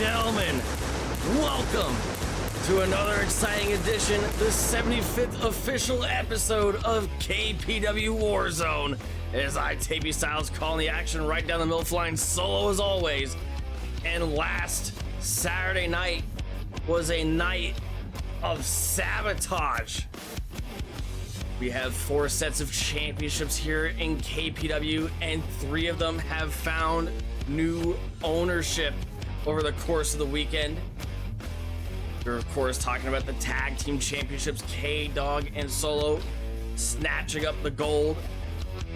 gentlemen, welcome to another exciting edition, the 75th official episode of KPW War Zone. As I, Tapey Styles, calling the action right down the middle, flying solo as always. And last Saturday night was a night of sabotage. We have 4 sets of championships here in KPW, and 3 of them have found new ownership over the course of the weekend. We're of course talking about the tag team championships, K-Dog and Solo snatching up the gold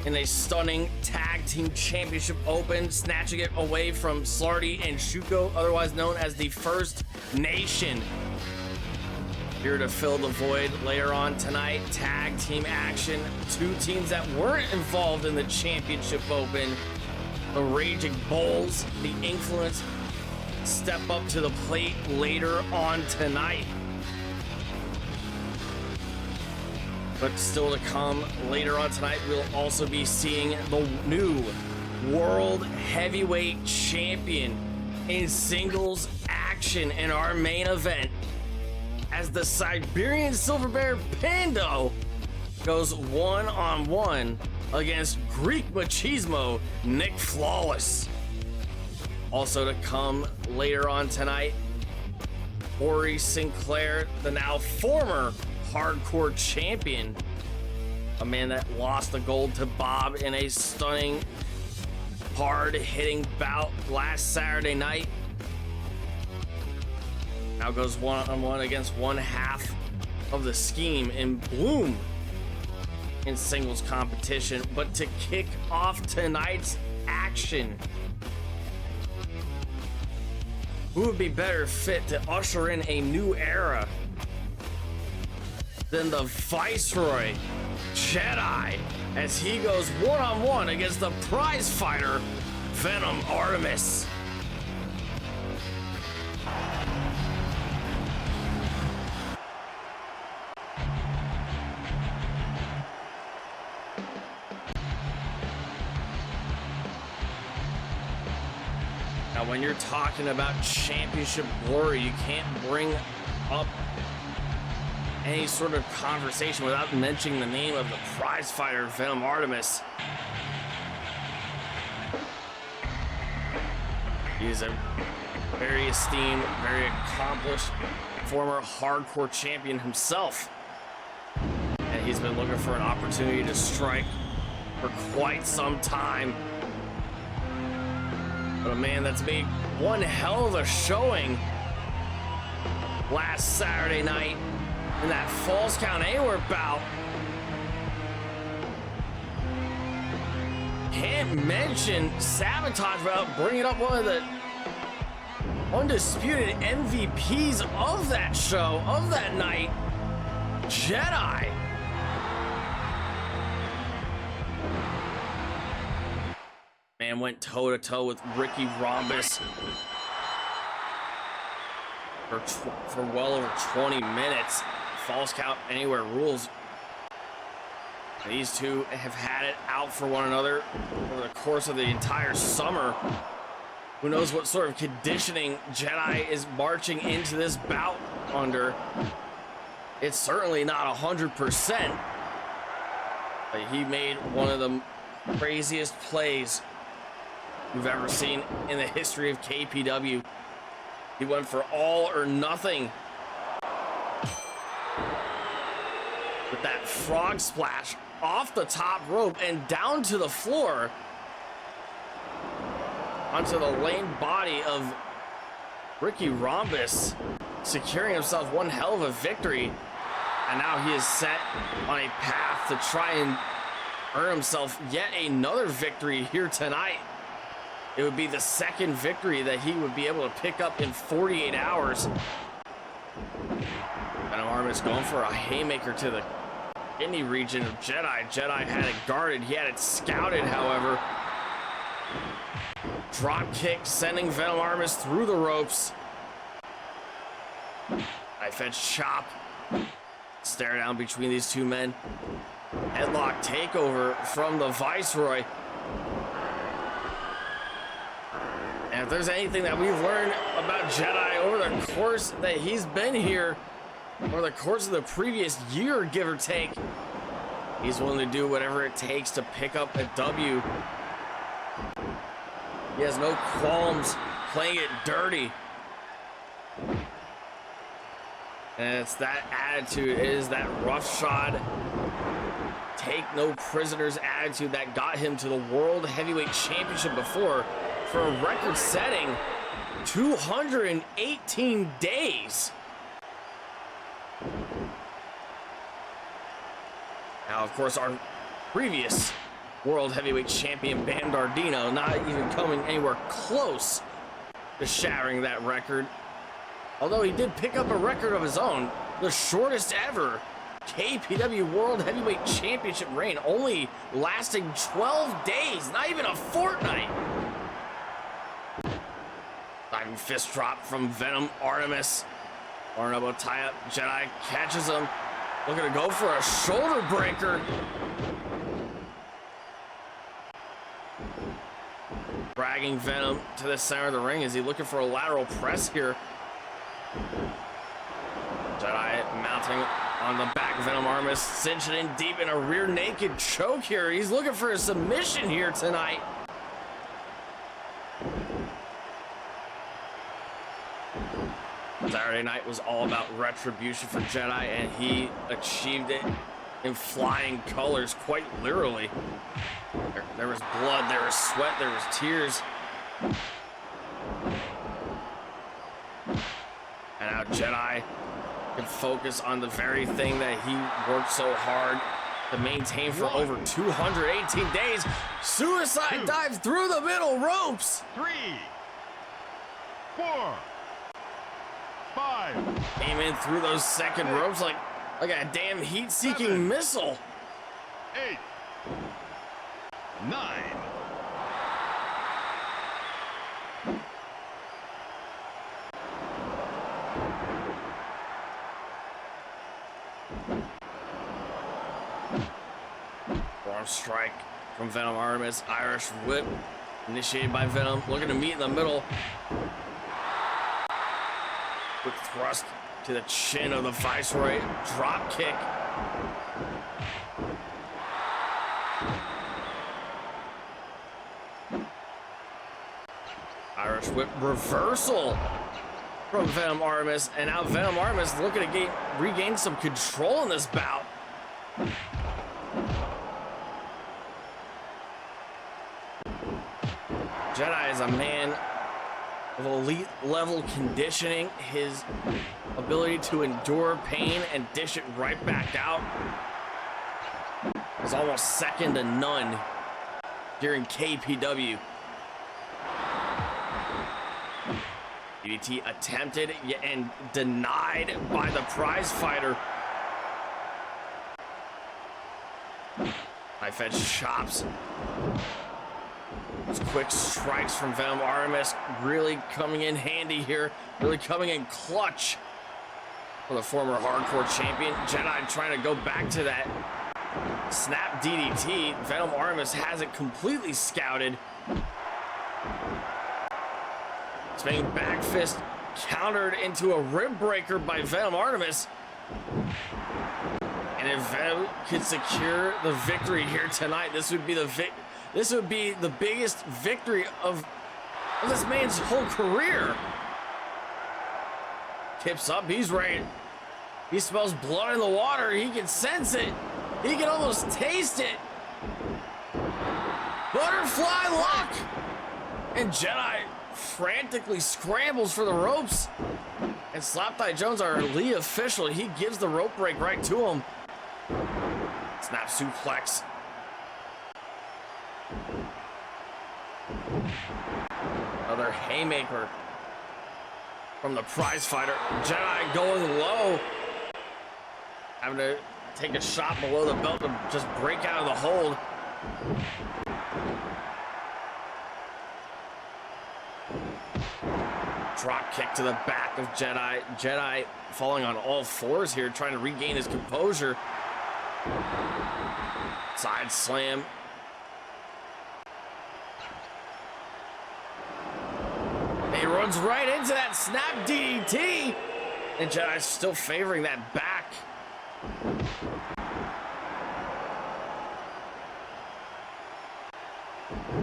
in a stunning tag team championship open, snatching it away from Slarty and Shuko, otherwise known as the First Nation. Here to fill the void later on tonight, tag team action. 2 teams that weren't involved in the championship open, the Raging Bulls, the Inkfluence, step up to the plate later on tonight. But still to come later on tonight, we'll also be seeing the new World Heavyweight Champion in singles action in our main event, as the Siberian Silver Bear Pando goes one-on-one against Greek Machismo Nick Flawless. Also to come later on tonight, Cory Sinclair, the now former hardcore champion, a man that lost the gold to Bob in a stunning, hard-hitting bout last Saturday night, now goes one-on-one against one half of the scheme in Bloom in singles competition. But to kick off tonight's action, who would be better fit to usher in a new era than the Viceroy Jedi, as he goes one-on-one against the prize fighter Venom Artemis. Now, when you're talking about championship glory, you can't bring up any sort of conversation without mentioning the name of the prize fighter Venom Artemis. He's a very esteemed, very accomplished former hardcore champion himself, and he's been looking for an opportunity to strike for quite some time. But a man that's made one hell of a showing last Saturday night in that Falls Count Anywhere bout. Can't mention sabotage without bringing up one of the undisputed MVPs of that show, of that night, Jedi. Man went toe-to-toe with Ricky Rhombus for well over 20 minutes. Falls Count Anywhere rules. These two have had it out for one another over the course of the entire summer. Who knows what sort of conditioning Jedi is marching into this bout under. It's certainly not 100%. But he made one of the craziest plays we've ever seen in the history of KPW. He went for all or nothing with that frog splash off the top rope and down to the floor onto the lame body of Ricky Rhombus, securing himself one hell of a victory. And now he is set on a path to try and earn himself yet another victory here tonight. It would be the second victory that he would be able to pick up in 48 hours. Venom Artemis going for a haymaker to the kidney region of Jedi. Jedi had it guarded. He had it scouted, however. Drop kick sending Venom Artemis through the ropes. Knife edge chop. Stare down between these two men. Headlock takeover from the Viceroy. And if there's anything that we've learned about Jedi over the course that he's been here, over the course of the previous year, give or take, he's willing to do whatever it takes to pick up a W. He has no qualms playing it dirty. And it's that attitude, it is that roughshod, take no prisoners attitude that got him to the World Heavyweight Championship before for a record-setting 218 days. Now, of course, our previous World Heavyweight Champion, Bernardino, not even coming anywhere close to shattering that record. Although he did pick up a record of his own, the shortest ever KPW World Heavyweight Championship reign, only lasting 12 days, not even a fortnight. Diving fist drop from Venom Artemis. Elbow tie up, Jedi catches him. Looking to go for a shoulder breaker. Dragging Venom to the center of the ring. Is he looking for a lateral press here? Jedi mounting on the back of Venom Artemis, cinching in deep in a rear naked choke here. He's looking for a submission here tonight. Saturday night was all about retribution for Jedi, and he achieved it in flying colors, quite literally. There was blood, there was sweat, there was tears. And now Jedi can focus on the very thing that he worked so hard to maintain for over 218 days. Suicide dive through the middle ropes. 3, 4, 5. Came in through those second ropes like a damn heat-seeking missile. 8, 9. Arm strike from Venom Artemis. Irish whip initiated by Venom. Looking to meet in the middle. Quick thrust to the chin of the Viceroy. Drop kick. Irish whip reversal from Venom Artemis. And now Venom Artemis looking to regain some control in this bout. Jedi is a man of elite level conditioning. His ability to endure pain and dish it right back out is almost second to none here in KPW. DDT attempted and denied by the prize fighter. Knife edge chops. Those quick strikes from Venom Artemis really coming in handy here, really coming in clutch for the former hardcore champion. Jedi trying to go back to that snap DDT. Venom Artemis has it completely scouted. Spinning back fist countered into a rib breaker by Venom Artemis. And if Venom could secure the victory here tonight, this would be the biggest victory of this man's whole career. Tips up, he's ready. He smells blood in the water. He can sense it. He can almost taste it. Butterfly lock. And Jedi frantically scrambles for the ropes. And Slapthigh Jones, our lead official, he gives the rope break right to him. Snap suplex. Another haymaker from the prize fighter. Jedi going low. Having to take a shot below the belt to just break out of the hold. Drop kick to the back of Jedi. Jedi falling on all fours here, trying to regain his composure. Side slam. runs right into that snap DDT. And Jedi's still favoring that back.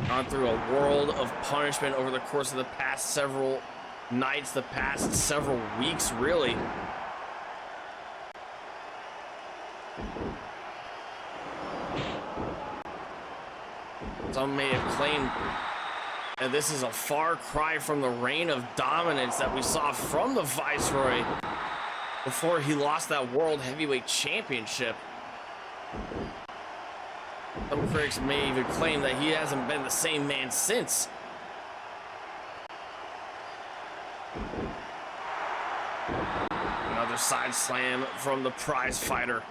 Gone through a world of punishment over the course of the past several nights, the past several weeks, really. Some may have claimed that this is a far cry from the reign of dominance that we saw from the Viceroy before he lost that World Heavyweight Championship. Some critics may even claim that he hasn't been the same man since. Another side slam from the prize fighter.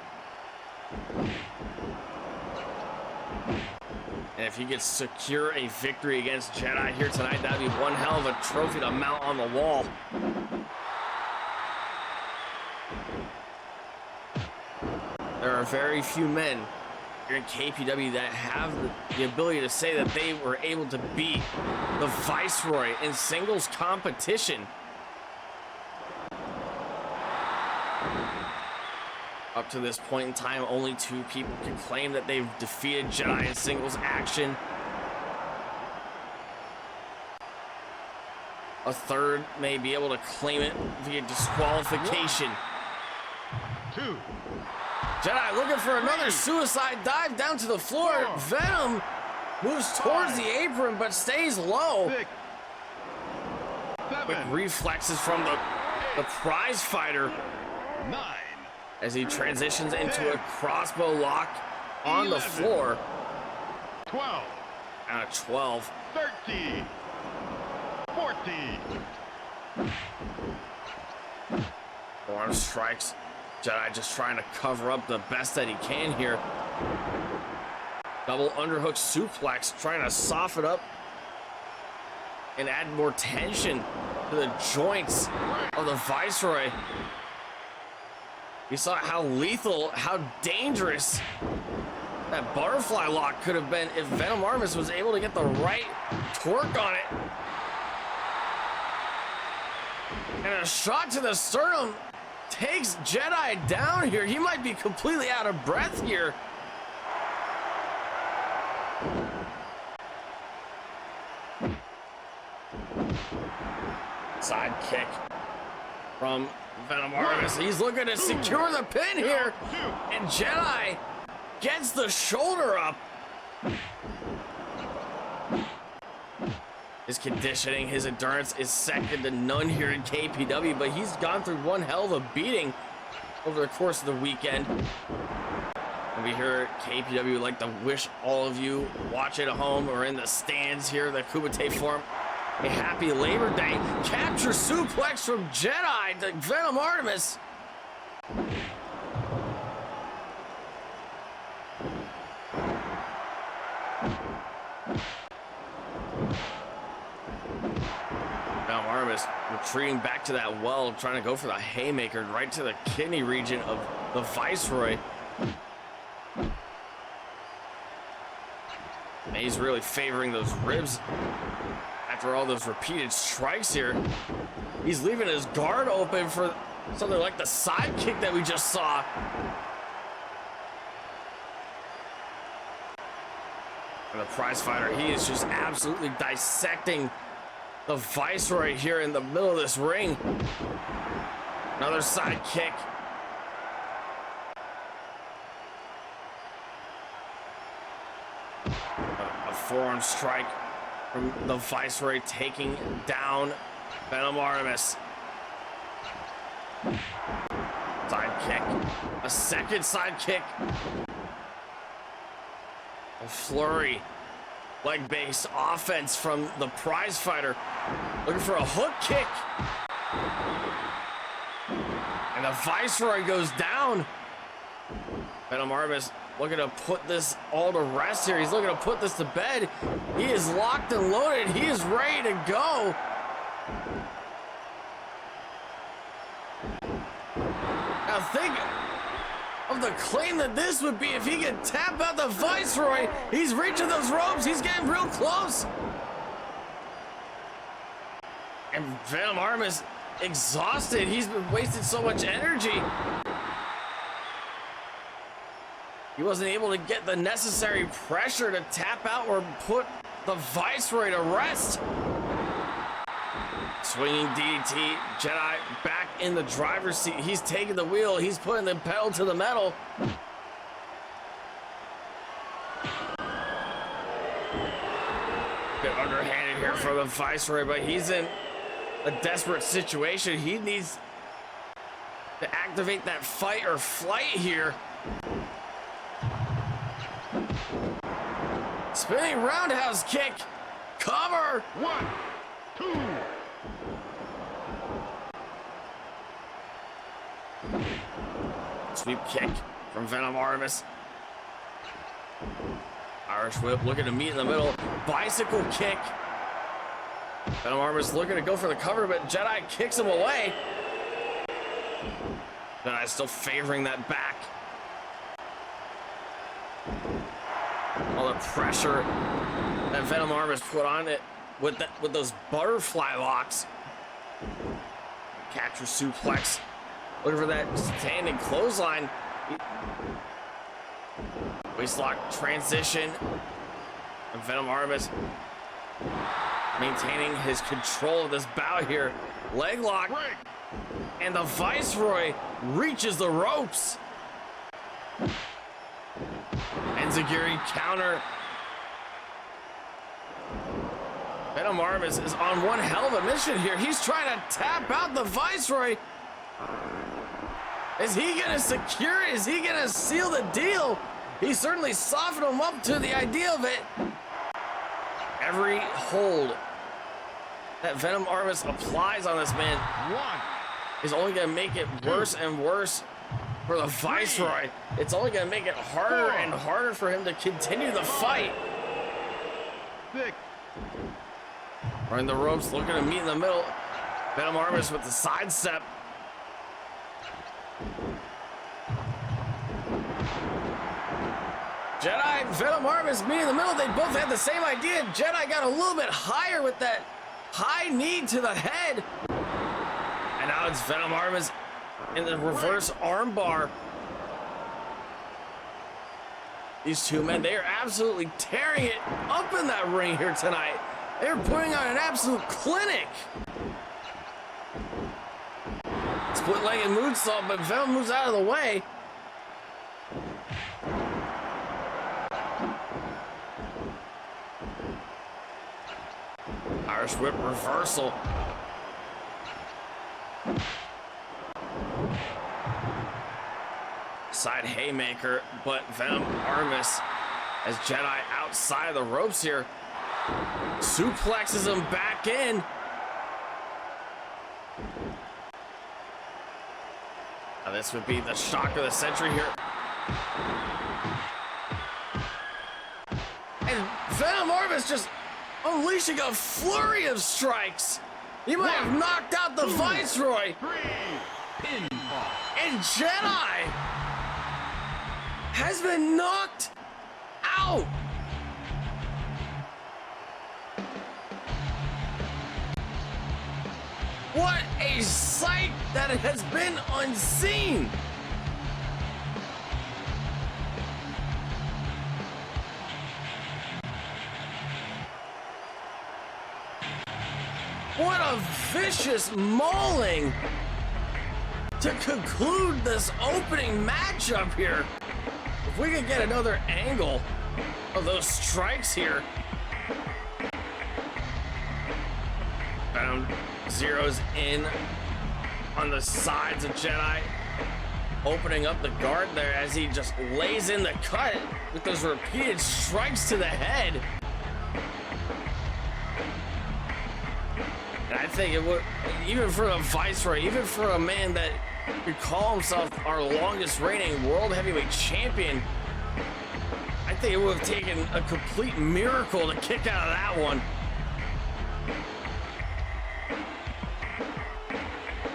And if he gets secure a victory against Jedi here tonight, that'd be one hell of a trophy to mount on the wall. There are very few men here in KPW that have the ability to say that they were able to beat the Viceroy in singles competition. Up to this point in time, only 2 people can claim that they've defeated Jedi in singles action. A third may be able to claim it via disqualification. 2. Jedi looking for another suicide dive down to the floor. Venom moves towards the apron but stays low. 6. 7. Quick reflexes from the prize fighter 9. as he transitions into a crossbow lock on the floor. 12. Out of 12. 13. 14. Forearm strikes. Jedi just trying to cover up the best that he can here. Double underhook suplex, trying to soften up and add more tension to the joints of the Viceroy. We saw how lethal, how dangerous that butterfly lock could have been if Venom Artemis was able to get the right torque on it. And a shot to the sternum takes Jedi down here. He might be completely out of breath here. Side kick from Venom Artemis. He's looking to secure the pin here. And Jedi gets the shoulder up. His conditioning, his endurance is second to none here in KPW, but he's gone through one hell of a beating over the course of the weekend. And we here at KPW would like to wish all of you watching at home or in the stands here at the Kumite Forum a happy Labor Day. Capture suplex from Jedi to Venom Artemis. Venom Artemis retreating back to that well, trying to go for the haymaker right to the kidney region of the Viceroy. And he's really favoring those ribs after all those repeated strikes here. He's leaving his guard open for something like the side kick that we just saw. And the prize fighter, he is just absolutely dissecting the Viceroy here in the middle of this ring. Another side kick. A forearm strike from the Viceroy, taking down Venom Artemis. Side kick. A second side kick. A flurry. Leg-based offense from the prize fighter. Looking for a hook kick. And the Viceroy goes down. Venom Artemis looking to put this all to rest here. He's looking to put this to bed. He is locked and loaded. He is ready to go. Now think of the claim that this would be if he can tap out the Viceroy. He's reaching those ropes. He's getting real close. And Venom Artemis exhausted. He's been wasting so much energy. He wasn't able to get the necessary pressure to tap out or put the Viceroy to rest. Swinging DDT, Jedi back in the driver's seat. He's taking the wheel. He's putting the pedal to the metal. Bit underhanded here for the Viceroy, but he's in a desperate situation. He needs to activate that fight or flight here. Spinning roundhouse kick. Cover. 1, 2. Sweep kick from Venom Artemis. Irish whip looking to meet in the middle. Bicycle kick. Venom Artemis looking to go for the cover, but Jedi kicks him away. Jedi still favoring that back. All the pressure that Venom Artemis put on it with those butterfly locks. Capture suplex. Looking for that standing clothesline. Waistlock transition. And Venom Artemis maintaining his control of this bout here. Leg lock. Break. And the Viceroy reaches the ropes. Enziguri counter. Venom Artemis is on one hell of a mission here. He's trying to tap out the Viceroy. Is he gonna secure it? Is he gonna seal the deal? He certainly softened him up to the idea of it. Every hold that Venom Artemis applies on this man 1, is only gonna make it worse and worse for the Viceroy. It's only gonna make it harder and harder for him to continue the fight. 6. Running the ropes, looking to meet in the middle. Venom Artemis with the sidestep. Jedi and Venom Artemis meet in the middle. They both had the same idea. Jedi got a little bit higher with that high knee to the head. And now it's Venom Artemis in the reverse armbar. These two men, they are absolutely tearing it up in that ring here tonight. They're putting on an absolute clinic. Split-legged moonsault, but Venom moves out of the way. Irish whip reversal. Side haymaker, but Venom Artemis as Jedi outside of the ropes here. Suplexes him back in. Now this would be the shock of the century here. And Venom Artemis just unleashing a flurry of strikes. He might have knocked out the Viceroy. 3. Pinfall. And Jedi has been knocked out. What a sight that has been unseen. What a vicious mauling to conclude this opening matchup here. If we could get another angle of those strikes here. Venom zeroes in on the sides of Jedi, opening up the guard there as he just lays in the cut with those repeated strikes to the head. And I think it would, even for the Viceroy, even for a man that could call himself our longest reigning world heavyweight champion, I think it would have taken a complete miracle to kick out of that one.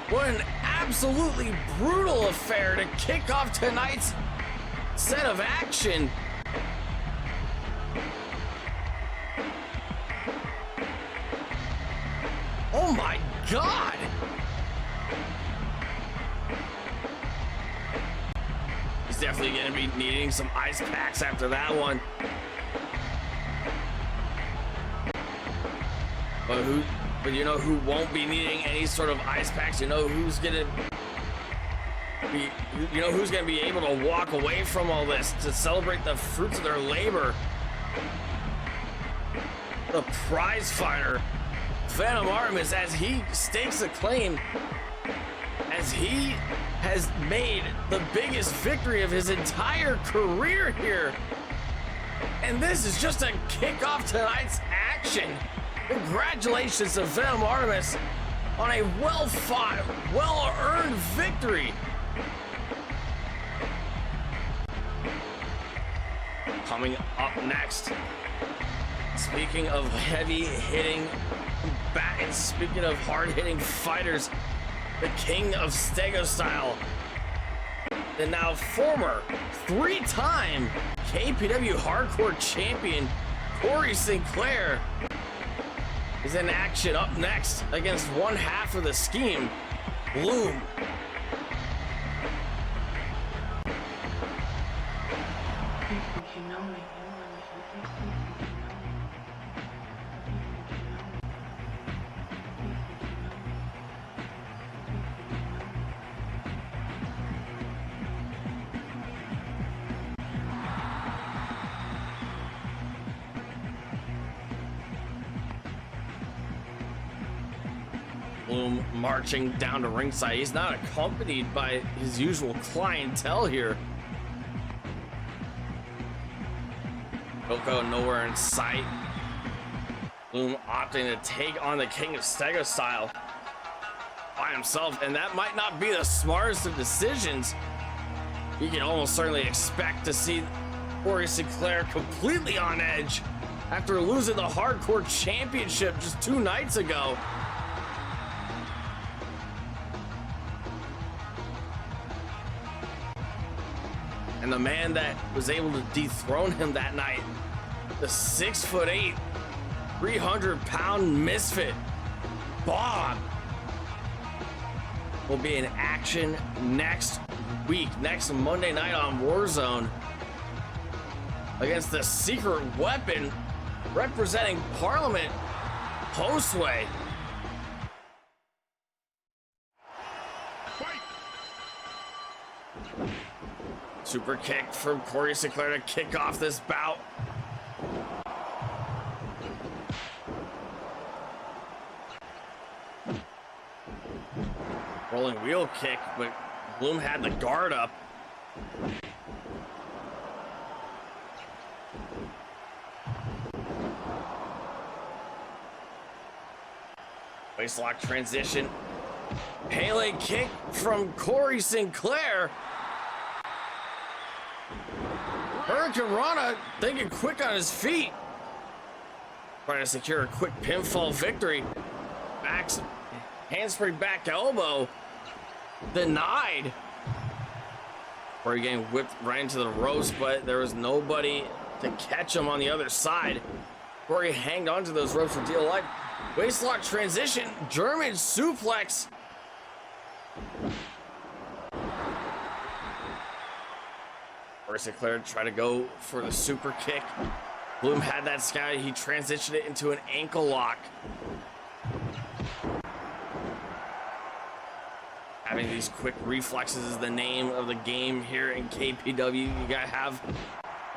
What an absolutely brutal affair to kick off tonight's set of action. Oh my God! He's definitely going to be needing some ice packs after that one. But you know who won't be needing any sort of ice packs? You know who's gonna be able to walk away from all this to celebrate the fruits of their labor? The prize fighter, Venom Artemis, as he stakes a claim, as he has made the biggest victory of his entire career here. And this is just a kickoff tonight's action. Congratulations to Venom Artemis on a well-fought, well-earned victory. Coming up next, speaking of heavy-hitting and speaking of hard-hitting fighters, the king of Stego style, the now former three-time KPW Hardcore champion, Cory Sinclair, is in action up next against one half of the scheme, Bloom. Bloom marching down to ringside. He's not accompanied by his usual clientele here. Coco nowhere in sight. Bloom opting to take on the king of Stego style by himself, and that might not be the smartest of decisions. You can almost certainly expect to see Cory Sinclair completely on edge after losing the Hardcore Championship just 2 nights ago. And the man that was able to dethrone him that night, the 6'8", 300-pound misfit, Bob, will be in action next week, next Monday night on War Zone, against the secret weapon representing Parliament, Postway. Super kick from Cory Sinclair to kick off this bout. Rolling wheel kick, but Bloom had the guard up. Waistlock transition. Pele kick from Cory Sinclair. Hurricane Rana thinking quick on his feet. Trying to secure a quick pinfall victory. Handspring back elbow. Denied. Cory getting whipped right into the ropes, but there was nobody to catch him on the other side. Cory hanged onto those ropes for dear life. Waistlock transition. German suplex. Cory Sinclair tried to go for the super kick. Bloom had that scout. He transitioned it into an ankle lock. Having these quick reflexes is the name of the game here in KPW. You gotta have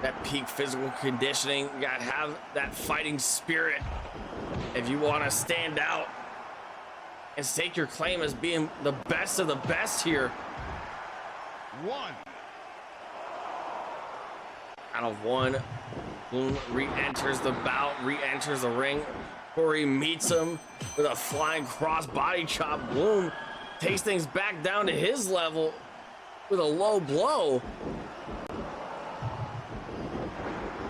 that peak physical conditioning. You gotta have that fighting spirit if you want to stand out and stake your claim as being the best of the best here. 1. Out of 1, Bloom re-enters the bout, re-enters the ring. Cory meets him with a flying cross body chop. Bloom takes things back down to his level with a low blow.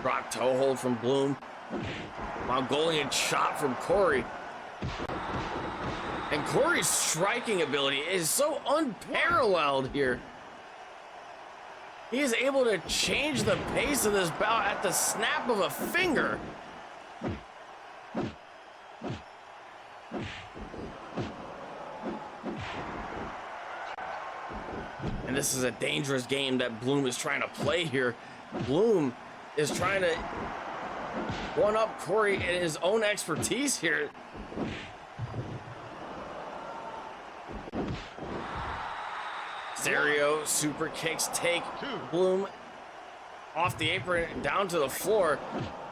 Drop toe hold from Bloom. Mongolian chop from Cory. And Cory's striking ability is so unparalleled here. He is able to change the pace of this bout at the snap of a finger. this is a dangerous game that Bloom is trying to play here. Bloom is trying to one up Cory in his own expertise here. Stereo super kicks take Bloom off the apron down to the floor.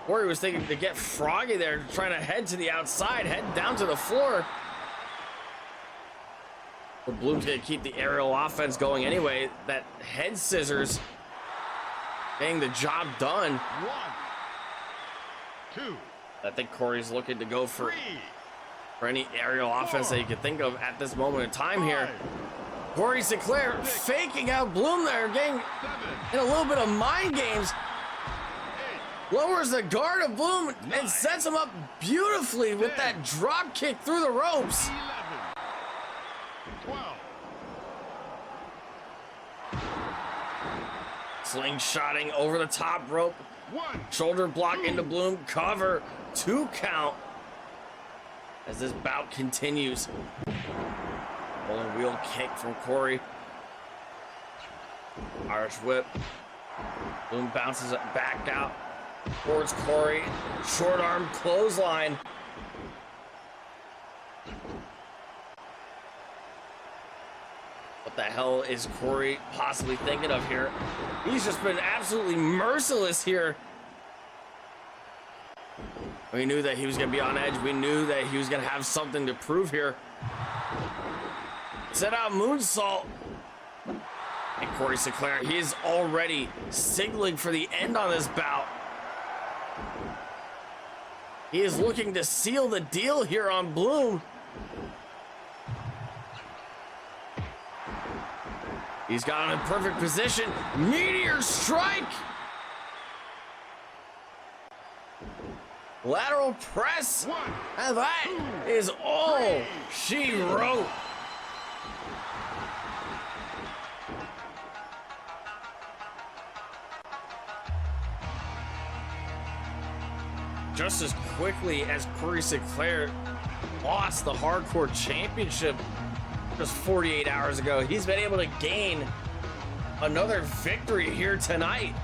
Cory was thinking to get froggy there, trying to head to the outside, head down to the floor. But Bloom's gonna keep the aerial offense going anyway. That head scissors getting the job done. 1, 2. I think Cory's looking to go for any aerial offense that you can think of at this moment in time here. Cory Sinclair faking out Bloom there, getting in a little bit of mind games. Lowers the guard of Bloom and sets him up beautifully with that drop kick through the ropes. 12. Slingshotting over the top rope. 1. Shoulder block into Bloom. Cover. 2 count. As this bout continues. Rolling wheel kick from Cory. Irish whip. Bloom bounces it back out towards Cory. Short arm clothesline. What the hell is Cory possibly thinking of here? He's just been absolutely merciless here. We knew that he was going to be on edge. We knew that he was going to have something to prove here. Set out moonsault. And Cory Sinclair, he is already signaling for the end on this bout. He is looking to seal the deal here on Bloom. He's got him in perfect position. Meteor strike. Lateral press. 1, And that is all she wrote. Just as quickly as Cory Sinclair lost the Hardcore Championship just 48 hours ago, he's been able to gain another victory here tonight.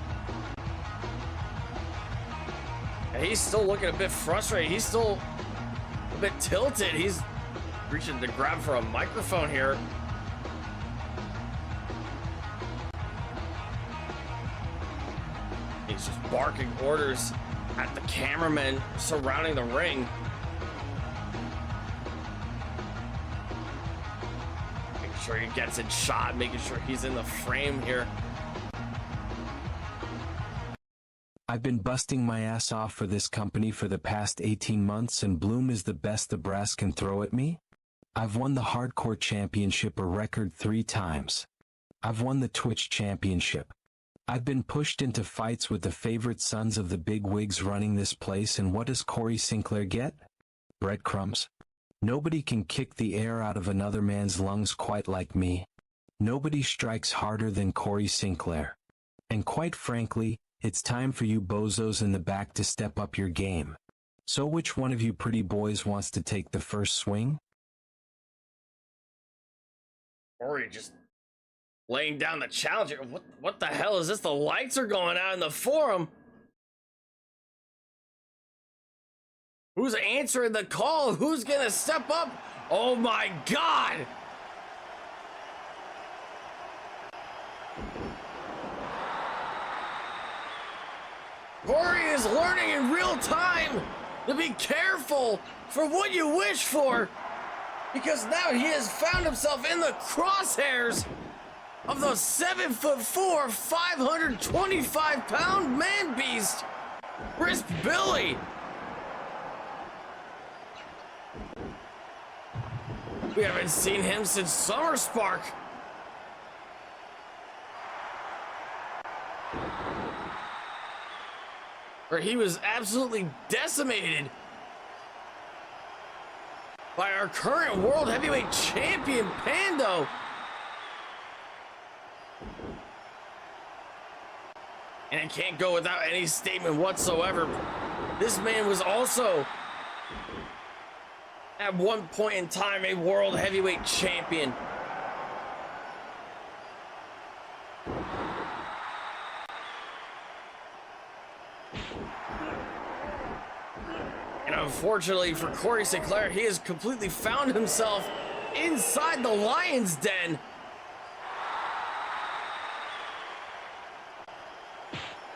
And he's still looking a bit frustrated. He's still a bit tilted. He's reaching to grab for a microphone here. He's just barking orders at the cameramen surrounding the ring. Making sure he gets it shot, making sure he's in the frame here. I've been busting my ass off for this company for the past 18 months, and Bloom is the best the brass can throw at me. I've won the Hardcore Championship a record 3 times. I've won the Twitch Championship. I've been pushed into fights with the favorite sons of the big wigs running this place, and what does Cory Sinclair get? Breadcrumbs. Nobody can kick the air out of another man's lungs quite like me. Nobody strikes harder than Cory Sinclair. And quite frankly, it's time for you bozos in the back to step up your game. So which one of you pretty boys wants to take the first swing? Cory just laying down the challenger. What the hell is this? The lights are going out in the forum. Who's answering the call? Who's gonna step up? Oh my God! Cory is learning in real time to be careful for what you wish for, because now he has found himself in the crosshairs of the 7'4", 525-pound man beast, Crisp Billy. We haven't seen him since Summer Spark. Where he was absolutely decimated by our current world heavyweight champion, Pando. And it can't go without any statement whatsoever. This man was also, at one point in time, a world heavyweight champion. And unfortunately for Cory Sinclair, he has completely found himself inside the lion's den.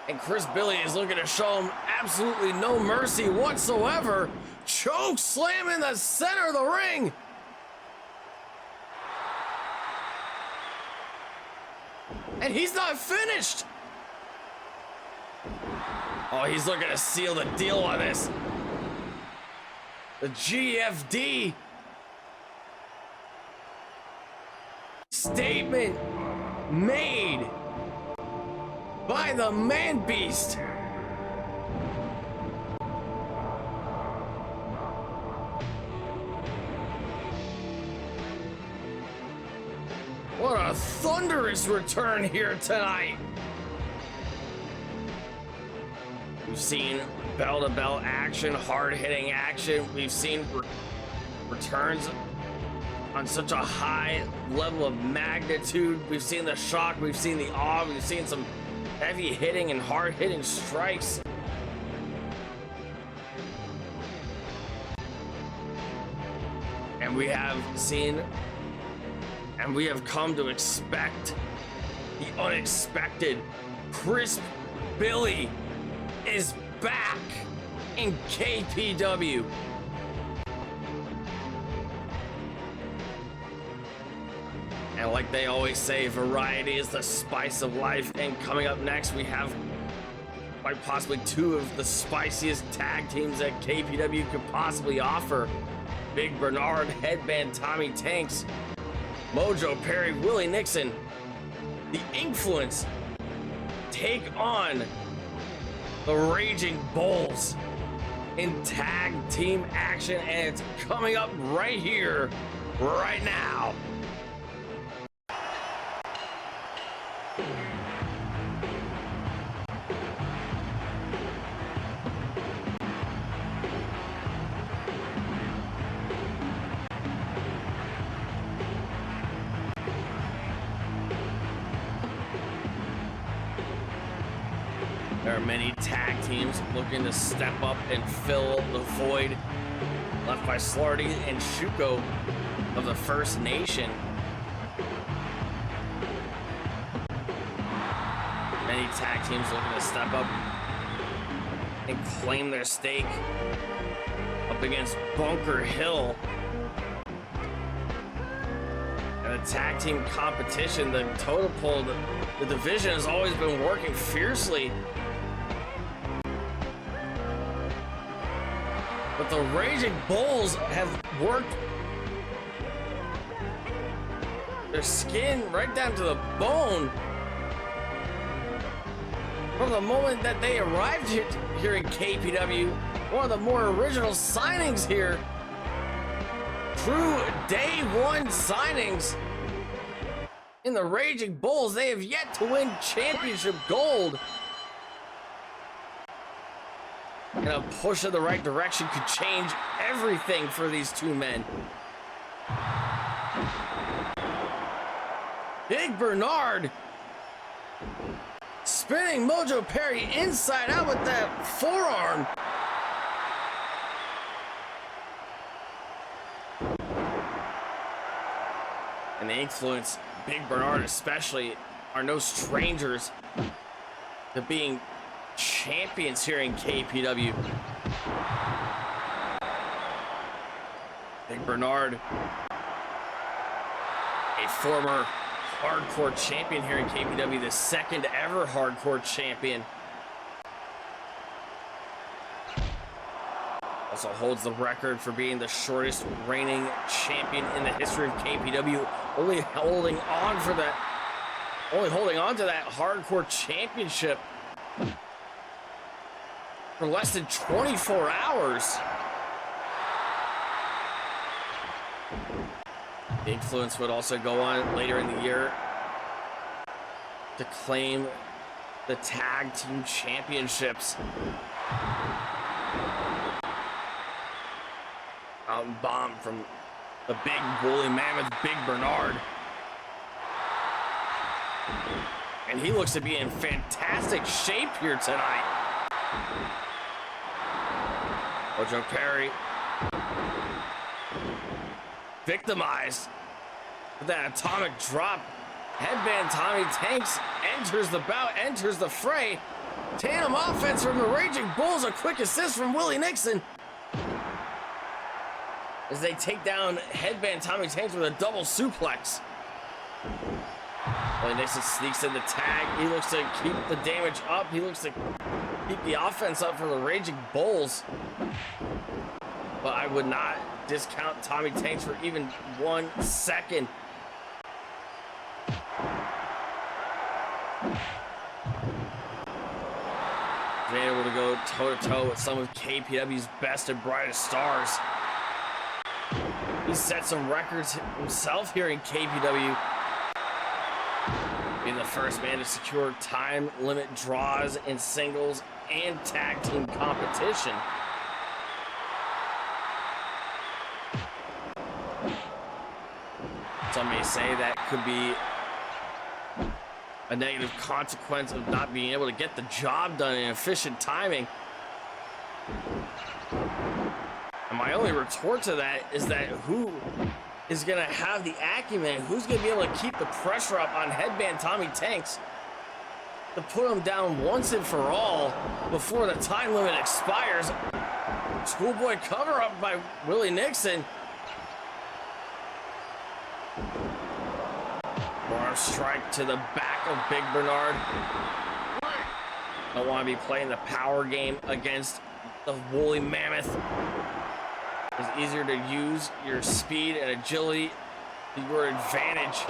And Chris Billy is looking to show him absolutely no mercy whatsoever. Choke slam in the center of the ring. And he's not finished. Oh, he's looking to seal the deal on this. The GFD. Statement made by the man beast. What a thunderous return here tonight. We've seen bell-to-bell action, hard-hitting action. We've seen returns on such a high level of magnitude. We've seen the shock, we've seen the awe, we've seen some heavy hitting and hard hitting strikes. And we have seen, and we have come to expect the unexpected. Chris Billy is back in KPW. And like they always say, variety is the spice of life. And coming up next, we have quite possibly two of the spiciest tag teams that KPW could possibly offer. Big Bernard, Headband Tommy Tanks, Mojo Perry, Willie Nixon, the Inkfluence take on the Raging Bulls in tag team action. And it's coming up right here, right now. There are many tag teams looking to step up and fill the void left by Slarty and Shuko of the First Nation. Many tag teams looking to step up and claim their stake up against Bunker Hill. And the tag team competition, the total pull, the division has always been working fiercely. But the Raging Bulls have worked their skin right down to the bone from the moment that they arrived here in KPW. One of the more original signings here. True day one signings in the Raging Bulls. They have yet to win championship gold. And a push in the right direction could change everything for these two men. Big Bernard spinning Mojo Perry inside out with that forearm. And the Inkfluence, Big Bernard especially, are no strangers to being champions here in KPW. Big Bernard, a former hardcore champion here in KPW, the second ever hardcore champion. Also holds the record for being the shortest reigning champion in the history of KPW, only holding on to that hardcore championship for less than 24 hours. The Inkfluence would also go on later in the year to claim the tag team championships. Mountain bomb from the big woolly mammoth, Big Bernard. And he looks to be in fantastic shape here tonight. Ojo Carey. Victimized. With that atomic drop. Headband Tommy Tanks enters the bout, enters the fray. Tandem offense from the Raging Bulls. A quick assist from Willie Nixon. As they take down Headband Tommy Tanks with a double suplex. Willie Nixon sneaks in the tag. He looks to keep the damage up. He looks to keep the offense up for the Raging Bulls. But I would not discount Tommy Tanks for even 1 second. He's able to go toe-to-toe with some of KPW's best and brightest stars. He set some records himself here in KPW. Being the first man to secure time limit draws in singles and tag team competition. Some may say that could be a negative consequence of not being able to get the job done in efficient timing. And my only retort to that is that who is going to have the acumen, who's going to be able to keep the pressure up on Headband Tommy Tanks to put him down once and for all before the time limit expires. Schoolboy cover up by Willie Nixon. Arm strike to the back of Big Bernard. Don't want to be playing the power game against the woolly mammoth. It's easier to use your speed and agility to your advantage.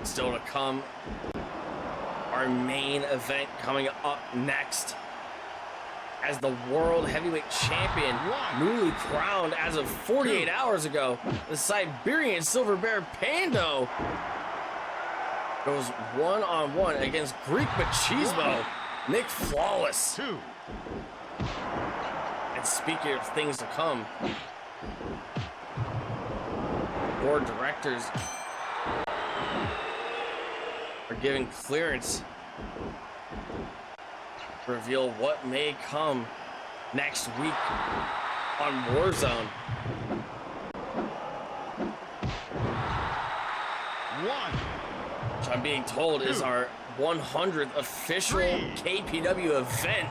Still to come, our main event coming up next. As the World Heavyweight Champion, newly crowned as of 48 hours ago, the Siberian Silver Bear Pando goes one-on-one against Greek Machismo, Nick Flawless. And speaking of things to come, board directors are giving clearance to reveal what may come next week on Warzone. Which I'm being told is our 100th official KPW event.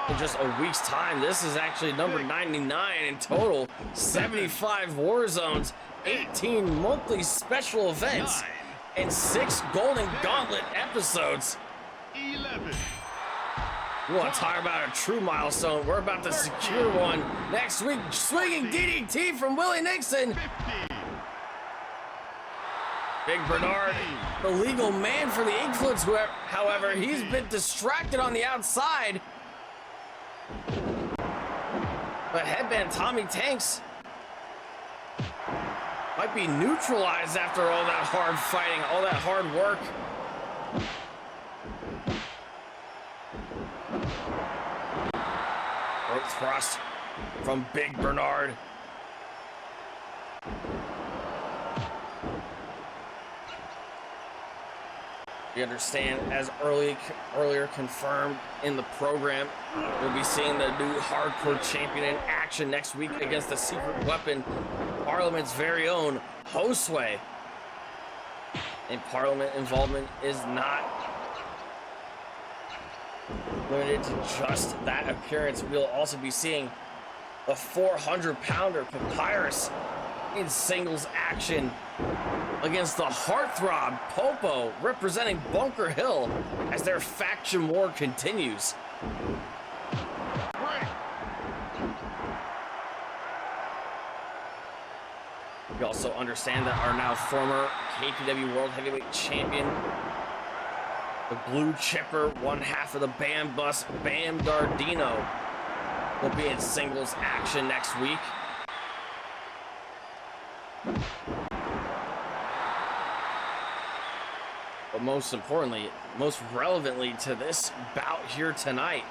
In just a week's time, this is actually number 99 in total. 75 war zones, 18 monthly special events, and 6 Golden Gauntlet episodes. 11. You want to talk about a true milestone? We're about to secure one next week. Swinging DDT from Willie Nixon. 50. Big Bernard, the legal man for the Inkfluence, however, he's been distracted on the outside. But Headband Tommy Tanks might be neutralized after all that hard fighting, all that hard work. Rope thrust from Big Bernard. We understand, as earlier confirmed in the program, we'll be seeing the new hardcore champion in action next week against the secret weapon, Parliament's very own Josue. And Parliament involvement is not limited to just that appearance. We'll also be seeing the 400-pounder Papyrus in singles action against the heartthrob Popo, representing Bunker Hill, as their faction war continues. We also understand that our now former KPW World Heavyweight Champion, the Blue Chipper, one half of the Bam Bus, Bam Dardino, will be in singles action next week. But most importantly, most relevantly to this bout here tonight,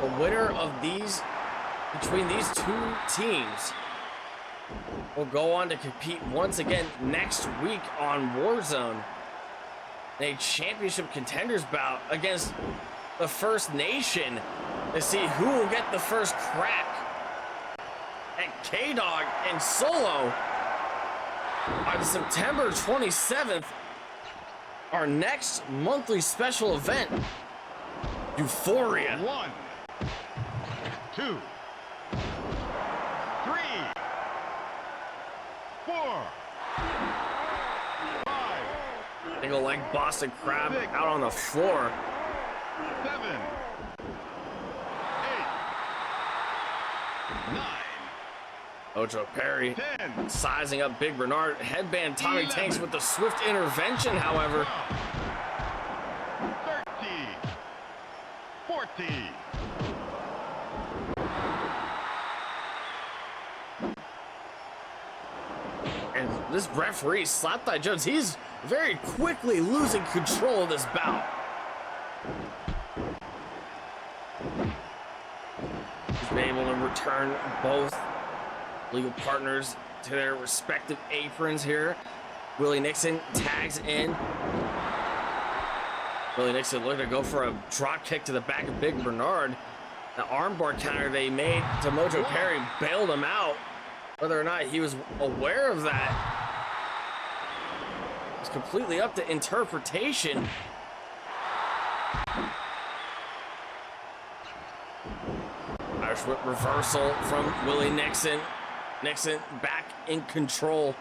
the winner of between these two teams will go on to compete once again next week on War Zone in a championship contenders bout against the First Nation to see who will get the first crack at K-Dog and Solo on September 27th. Our next monthly special event, EUPHORIA. 1, 2, 3, 4, 5, They go like Boston Crab out on the floor. 7, 8, 9, Ocho Perry 10, sizing up Big Bernard. Headband Tommy 11. Tanks with the swift intervention, however. 13, 14. And this referee, Slapthigh Jones, he's very quickly losing control of this bout. He's been able to return both legal partners to their respective aprons here. Willie Nixon tags in. Willie Nixon looking to go for a drop kick to the back of Big Bernard. The armbar counter they made to Mojo Perry bailed him out. Whether or not he was aware of that, it's completely up to interpretation. Irish whip reversal from Willie Nixon. Nixon back in control.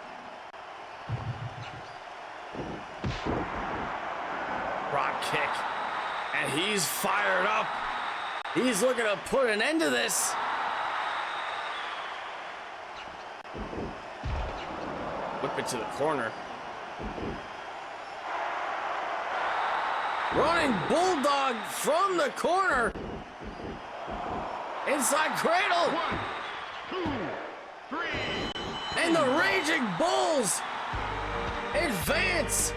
Rock kick, and he's fired up. He's looking to put an end to this. Whip it to the corner. Running bulldog from the corner. Inside cradle. 1, 2, 3. And the Raging Bulls advance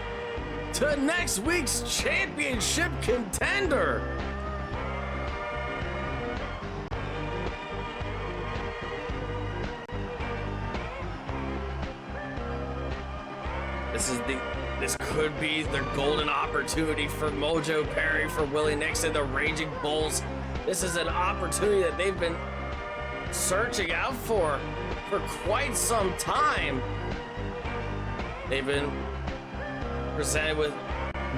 to next week's championship contender. This could be the golden opportunity for Mojo Perry, for Willie Nixon, the Raging Bulls. This is an opportunity that they've been searching out for quite some time. They've been presented with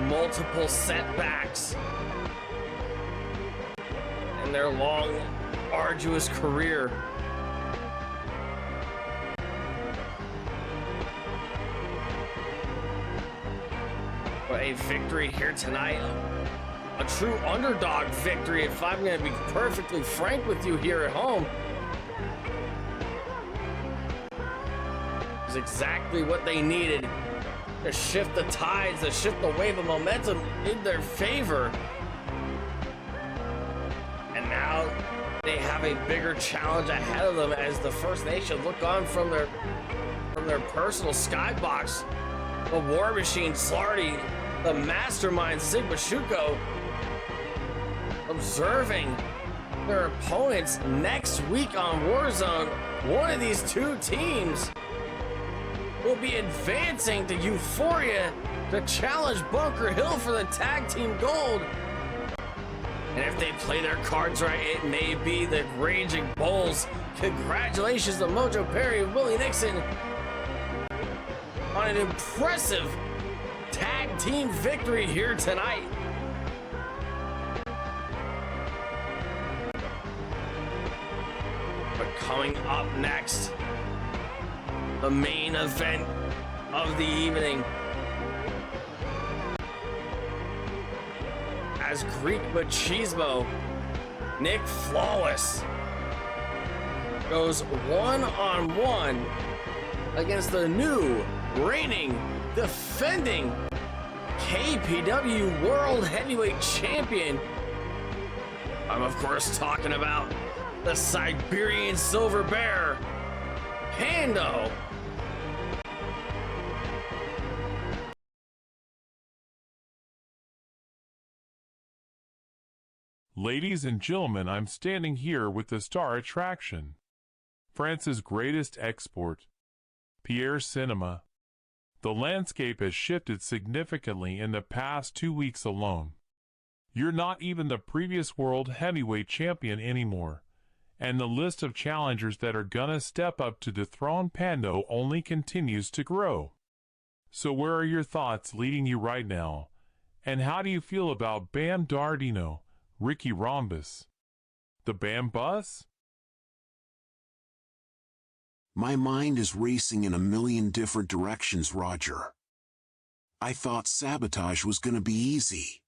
multiple setbacks in their long, arduous career. But a victory here tonight, a true underdog victory, if I'm going to be perfectly frank with you here at home, is exactly what they needed to shift the tides, to shift the wave of momentum in their favor. And now they have a bigger challenge ahead of them as the First Nation look on from their personal skybox. The War Machine, Slarty, the Mastermind, Sigma Shuko, observing their opponents next week on Warzone. One of these two teams will be advancing to EUPHORIA to challenge Bunker Hill for the tag team gold. And if they play their cards right, it may be the Raging Bulls. Congratulations to Mojo Perry and Willie Nixon on an impressive tag team victory here tonight. But coming up next, the main event of the evening, as Greek Machismo, Nick Flawless, goes one-on-one against the new, reigning, defending KPW World Heavyweight Champion. I'm of course talking about the Siberian Silver Bear, Pando. Ladies and gentlemen, I'm standing here with the star attraction, France's greatest export, Pierre Cinema. The landscape has shifted significantly in the past 2 weeks alone. You're not even the previous world heavyweight champion anymore, and the list of challengers that are gonna step up to dethrone Pando only continues to grow. So where are your thoughts leading you right now? And how do you feel about Bam Dardino, Ricky Rhombus? The Bam Bus? My mind is racing in a million different directions, Roger. I thought sabotage was gonna be easy.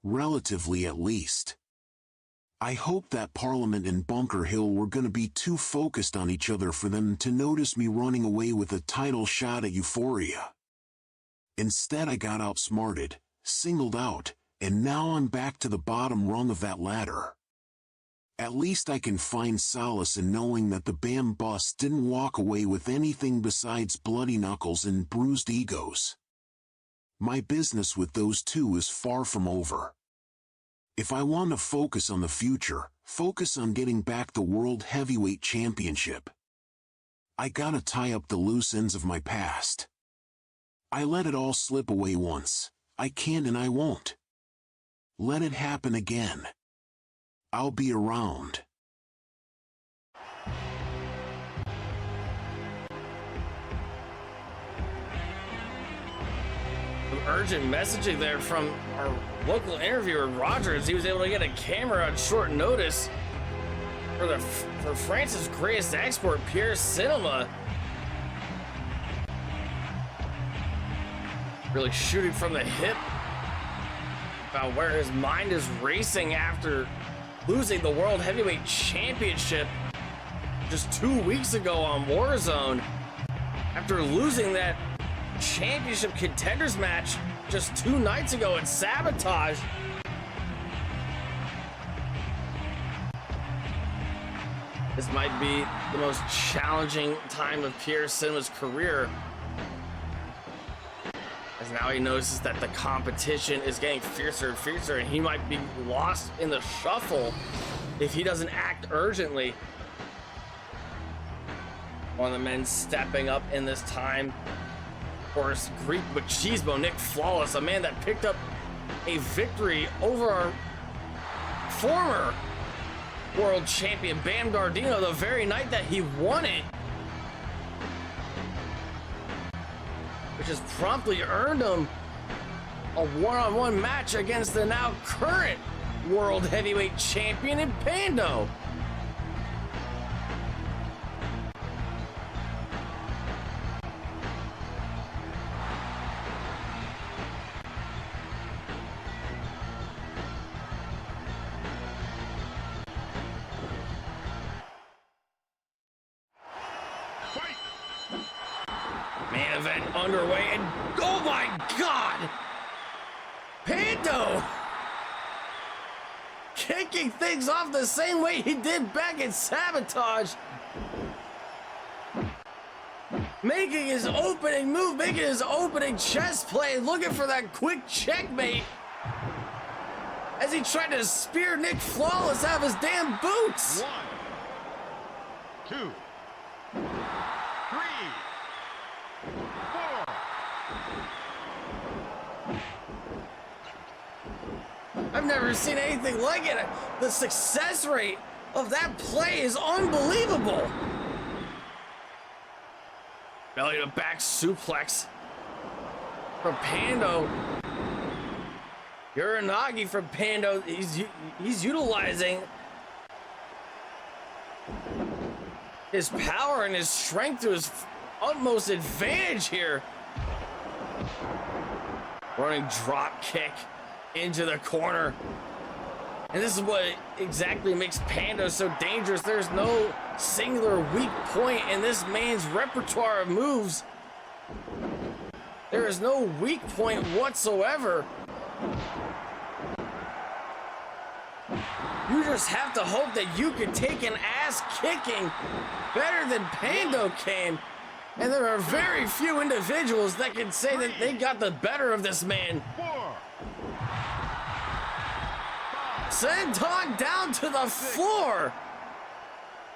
Relatively, at least. I hoped that Parliament and Bunker Hill were gonna be too focused on each other for them to notice me running away with a title shot at Euphoria. Instead, I got outsmarted, singled out, and now I'm back to the bottom rung of that ladder. At least I can find solace in knowing that the Bam Bus didn't walk away with anything besides bloody knuckles and bruised egos. My business with those two is far from over. If I want to focus on the future, focus on getting back the World Heavyweight Championship, I gotta tie up the loose ends of my past. I let it all slip away once. I can't and I won't. Let it happen again. I'll be around. Urgent messaging there from our local interviewer Rogers. He was able to get a camera on short notice for France's greatest export, Pierre Cinema. Really shooting from the hip about where his mind is racing after losing the World Heavyweight Championship just 2 weeks ago on War Zone. After losing that championship contenders match just 2 nights ago at Sabotage. This might be the most challenging time of Pierre Cinema's career, as now he notices that the competition is getting fiercer and fiercer, and he might be lost in the shuffle if he doesn't act urgently. One of the men stepping up in this time, of course, Greek Machismo, Nick Flawless, a man that picked up a victory over our former world champion Bam Dardino the very night that he won it, which has promptly earned him a one-on-one match against the now current world heavyweight champion in Pando. Main event underway, and oh my God! Pando kicking things off the same way he did back in Sabotage. Making his opening move, making his opening chest play, looking for that quick checkmate as he tried to spear Nick Flawless out of his damn boots. 1, 2, 3, 4. I've never seen anything like it. The success rate of that play is unbelievable. Belly to back suplex from Pando. Uranagi from Pando. He's utilizing his power and his strength to his utmost advantage here. Running drop kick into the corner. And this is what exactly makes Pando so dangerous. There's no singular weak point in this man's repertoire of moves. There is no weak point whatsoever. You just have to hope that you can take an ass kicking better than Pando can. And there are very few individuals that can say that they got the better of this man. 4, Senton down to the floor.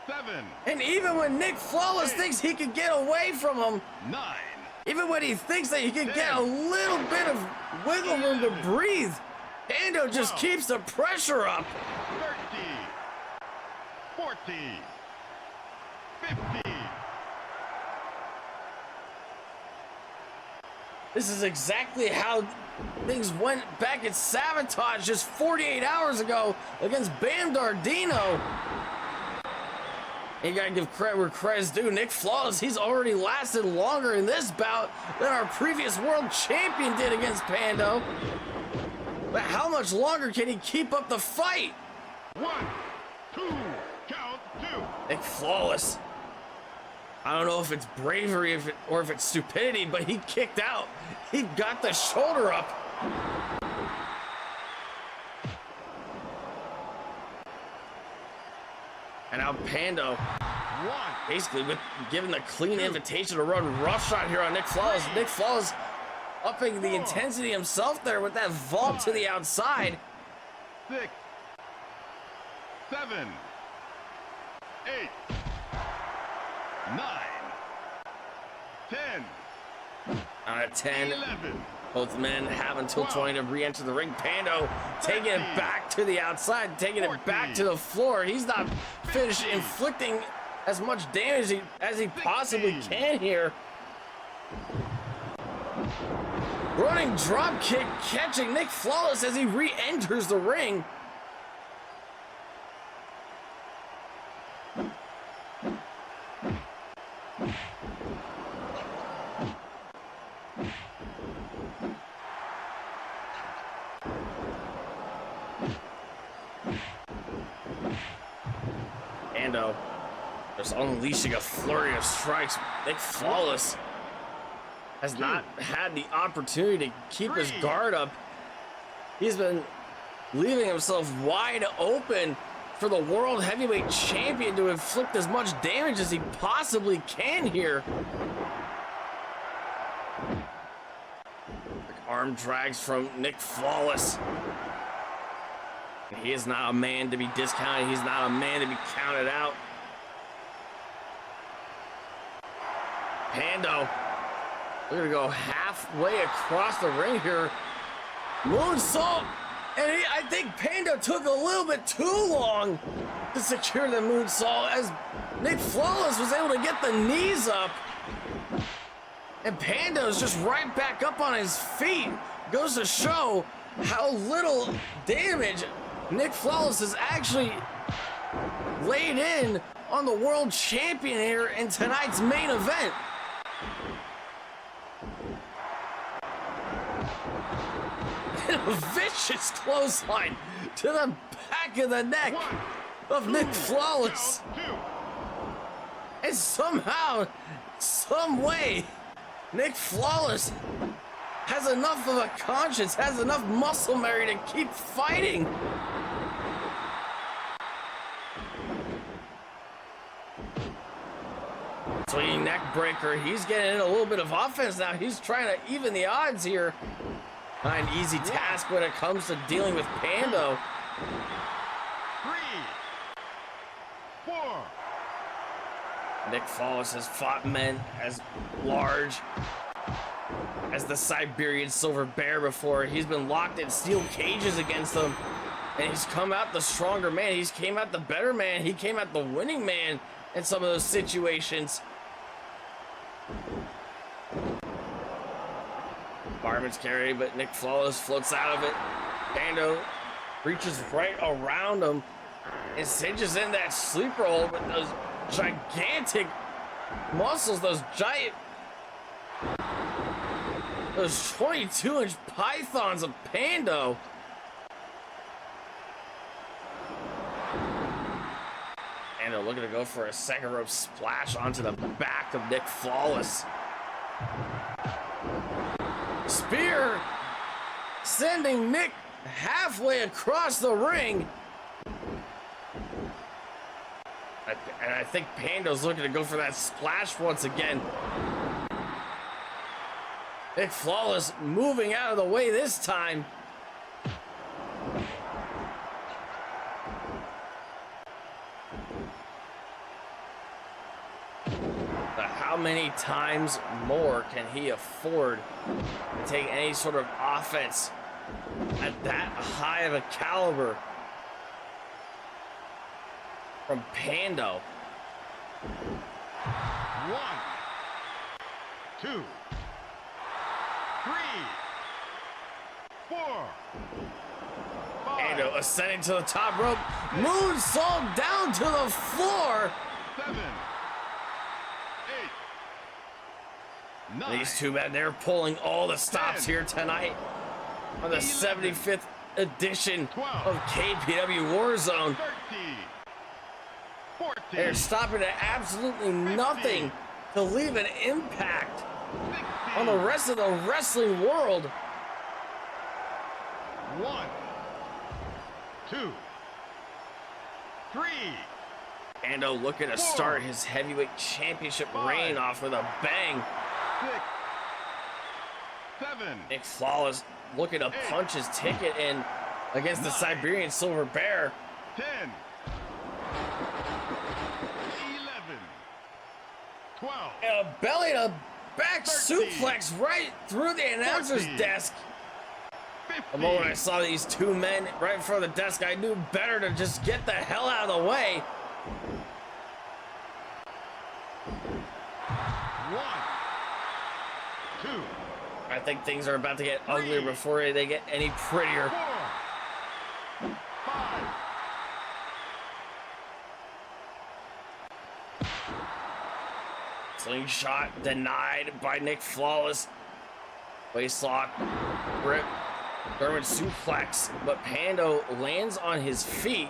7, And even when Nick Flawless thinks he could get away from him, 9, even when he thinks that he can get a little bit of wiggle room to breathe, Pando just keeps the pressure up. 30, 40, 50. This is exactly how things went back at Sabotage just 48 hours ago against Bam Dardino. You gotta give credit where credit's due. Nick Flawless, he's already lasted longer in this bout than our previous world champion did against Pando. But how much longer can he keep up the fight? 1, 2, count 2. Nick Flawless. I don't know if it's bravery or if it's stupidity, but he kicked out. He got the shoulder up. And now Pando, basically giving the clean invitation to run roughshod here on Nick Flawless. Nick Flawless upping the intensity himself there with that vault to the outside. 6, 7, 8, 9, 10, On a 10, 11. both men have until 20 to re-enter the ring. Pando taking it back to the outside, taking it back to the floor. He's not finished inflicting as much damage as he possibly can here. Running drop kick, catching Nick Flawless as he re-enters the ring. Pando just unleashing a flurry of strikes. Nick Flawless has not had the opportunity to keep his guard up. He's been leaving himself wide open for the World Heavyweight Champion to inflict as much damage as he possibly can here. Arm drags from Nick Flawless. He is not a man to be discounted. He's not a man to be counted out. Pando, we're gonna go halfway across the ring here. Moonsault, and I think Pando took a little bit too long to secure the moonsault as Nick Flawless was able to get the knees up. And Pando's just right back up on his feet. Goes to show how little damage Nick Flawless has actually laid in on the world champion here in tonight's main event. And a vicious clothesline to the back of the neck of Nick Flawless. And somehow, some way, Nick Flawless has enough of a conscience, has enough muscle memory to keep fighting. Swinging neck breaker. He's getting in a little bit of offense now. He's trying to even the odds here. Not an easy task when it comes to dealing with Pando. 3, 4. Nick Flawless has fought men as large as the Siberian Silver Bear before. He's been locked in steel cages against them, and he's come out the stronger man. He's came out the better man. He came out the winning man in some of those situations. Barman's carry, but Nick Flawless floats out of it. Pando reaches right around him and cinches in that sleeper hold with those gigantic muscles, those 22-inch pythons of Pando. Pando looking to go for a second rope splash onto the back of Nick Flawless. Spear sending Nick halfway across the ring. And I think Pando's looking to go for that splash once again. Nick Flawless moving out of the way this time. many times more can he afford to take any sort of offense at that high of a caliber from Pando? 1, 2, 3, 4, 5, Pando ascending to the top rope, moonsault down to the floor. 7, 8, 9. These two men, they're pulling all the stops here tonight on the 75th edition of KPW War Zone. 13, 14, They're stopping at absolutely nothing to leave an impact 16, on the rest of the wrestling world. 1, 2, 3, Pando looking to start his heavyweight championship reign off with a bang. 6, 7, Nick Flawless looking to punch his ticket in against the Siberian Silver Bear. 10, 11, 12, And a belly to back 13, suplex right through the announcer's 14, desk. 15, The moment I saw these two men right in front of the desk, I knew better to just get the hell out of the way. 1, 2, I think things are about to get uglier before they get any prettier. 4, 5, Slingshot denied by Nick Flawless. Waistlock, grip, German suplex, but Pando lands on his feet.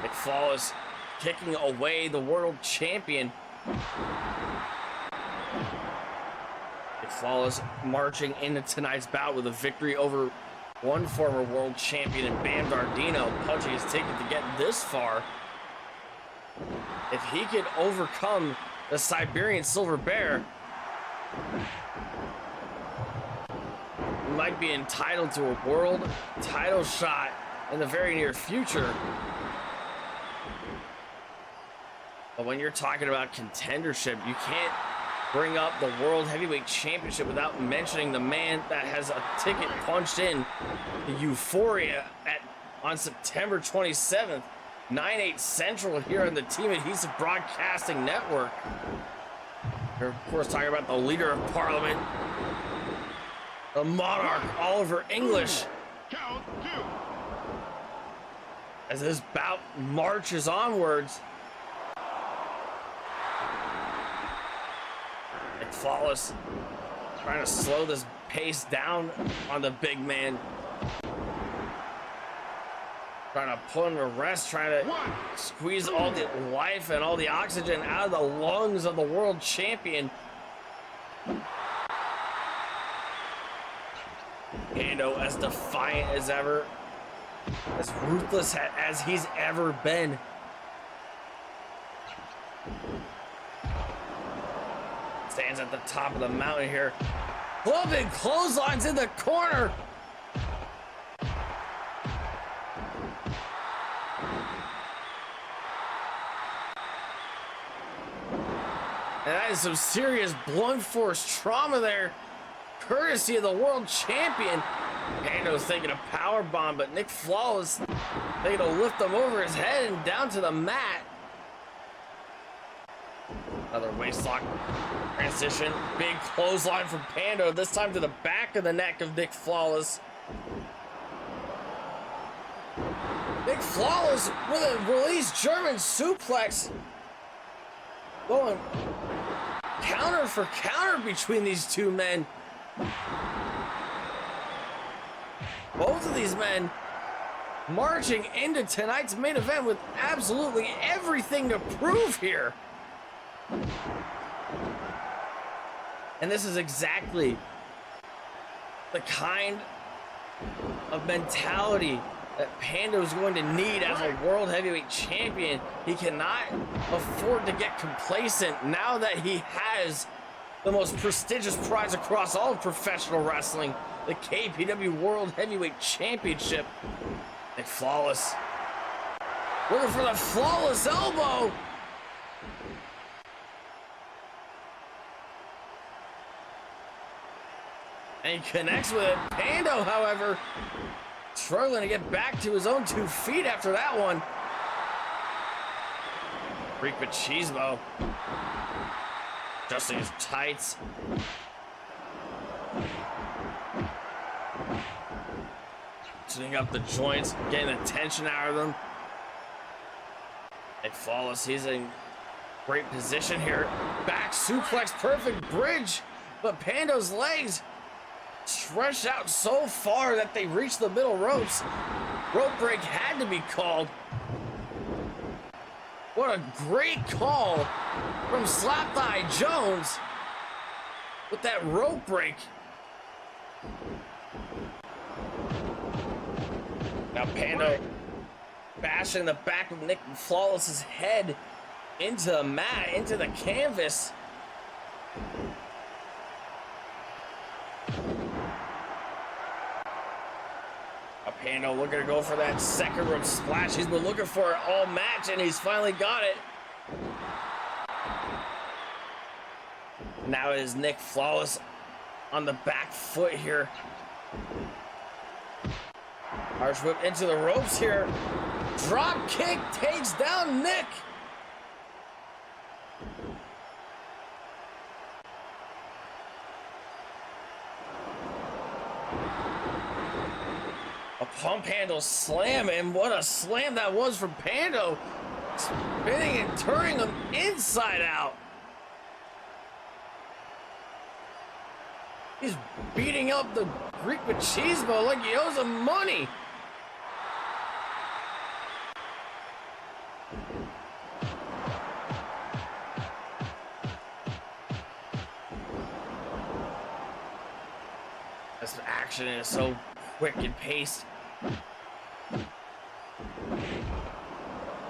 Nick Flawless kicking away the world champion. Nick Flawless marching into tonight's bout with a victory over one former world champion in Bam Dardino, punching his ticket to get this far. If he could overcome the Siberian Silver Bear, he might be entitled to a world title shot in the very near future. But when you're talking about contendership, you can't bring up the World Heavyweight Championship without mentioning the man that has a ticket punched in to EUPHORIA on September 27th, 9/8 Central here on the Team Adhesive Broadcasting Network. We're of course talking about the Leader of Parliament, the Monarch, Oliver English, count 2, as this bout marches onwards. Nick Flawless trying to slow this pace down on the big man. Trying to put him to rest, trying to squeeze all the life and all the oxygen out of the lungs of the world champion. Pando as defiant as ever, as ruthless as he's ever been. Stands at the top of the mountain here. Clubbing clotheslines in the corner. And that is some serious blunt force trauma there, courtesy of the world champion. Pando's thinking a power bomb, but Nick Flawless thinking to lift him over his head and down to the mat. Another waistlock transition. Big clothesline from Pando, this time to the back of the neck of Nick Flawless. Nick Flawless with a released German suplex. Going counter for counter between these two men. Both of these men marching into tonight's main event with absolutely everything to prove here. And this is exactly the kind of mentality that Pando is going to need as a world heavyweight champion. He cannot afford to get complacent now that he has the most prestigious prize across all of professional wrestling, the KPW World Heavyweight Championship. Nick Flawless looking for the flawless elbow. And he connects with it. Pando, however, struggling to get back to his own 2 feet after that one. Freak Machismo. Adjusting his tights. Loosening up the joints, getting the tension out of them. And Flawless, he's in great position here. Back suplex, perfect bridge. But Pando's legs stretched out so far that they reach the middle ropes. Rope break had to be called. What a great call from Slap Thigh Jones with that rope break. Now Pando bashing the back of Nick Flawless's head into the mat, into the canvas. Pando looking to go for that second rope splash. He's been looking for it all match, and he's finally got it. Now it is Nick Flawless on the back foot here. Arch whip into the ropes here. Drop kick takes down Nick. A pump handle slam, and what a slam that was from Pando. Spinning and turning him inside out. He's beating up the Greek Machismo like he owes him money. This action is so quick and paced.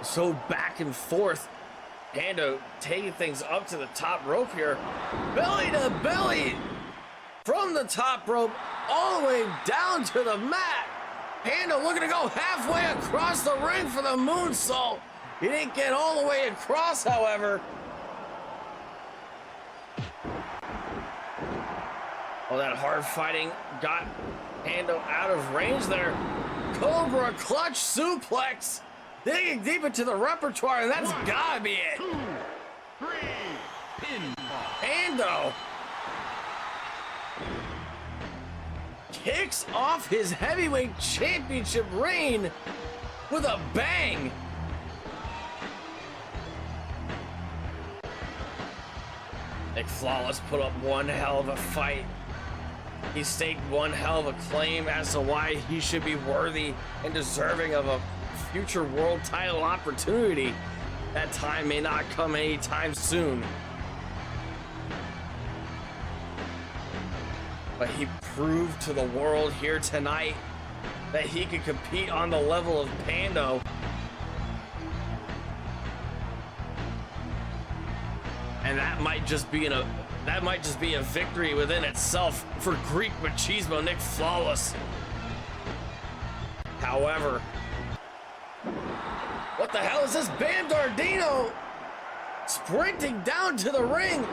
So back and forth. Pando taking things up to the top rope here. Belly to belly from the top rope all the way down to the mat. Pando looking to go halfway across the ring for the moonsault. He didn't get all the way across, however. Oh, that hard fighting got Pando out of range there. Cobra clutch suplex. Digging deep into the repertoire, and that's gotta be it. 2, 3, pinfall. Pando kicks off his heavyweight championship reign with a bang. Nick Flawless put up one hell of a fight. He staked one hell of a claim as to why he should be worthy and deserving of a future world title opportunity. That time may not come anytime soon. But he proved to the world here tonight that he could compete on the level of Pando. And that might just be a victory within itself for Greek Machismo Nick Flawless. However, what the hell is this? Bam Dardino sprinting down to the ring.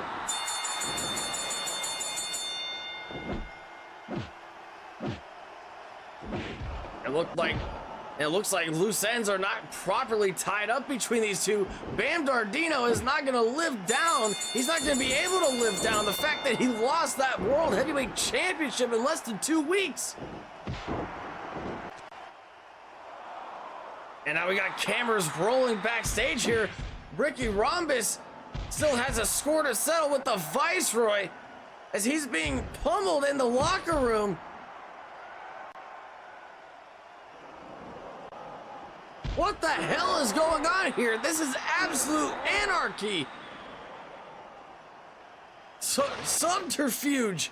It looks like loose ends are not properly tied up between these two. Bam Dardino is not going to live down. He's not going to be able to live down the fact that he lost that World Heavyweight Championship in less than 2 weeks. And now we got cameras rolling backstage here. Ricky Rhombus still has a score to settle with the Viceroy as he's being pummeled in the locker room. What the hell is going on here? This is absolute anarchy. Subterfuge.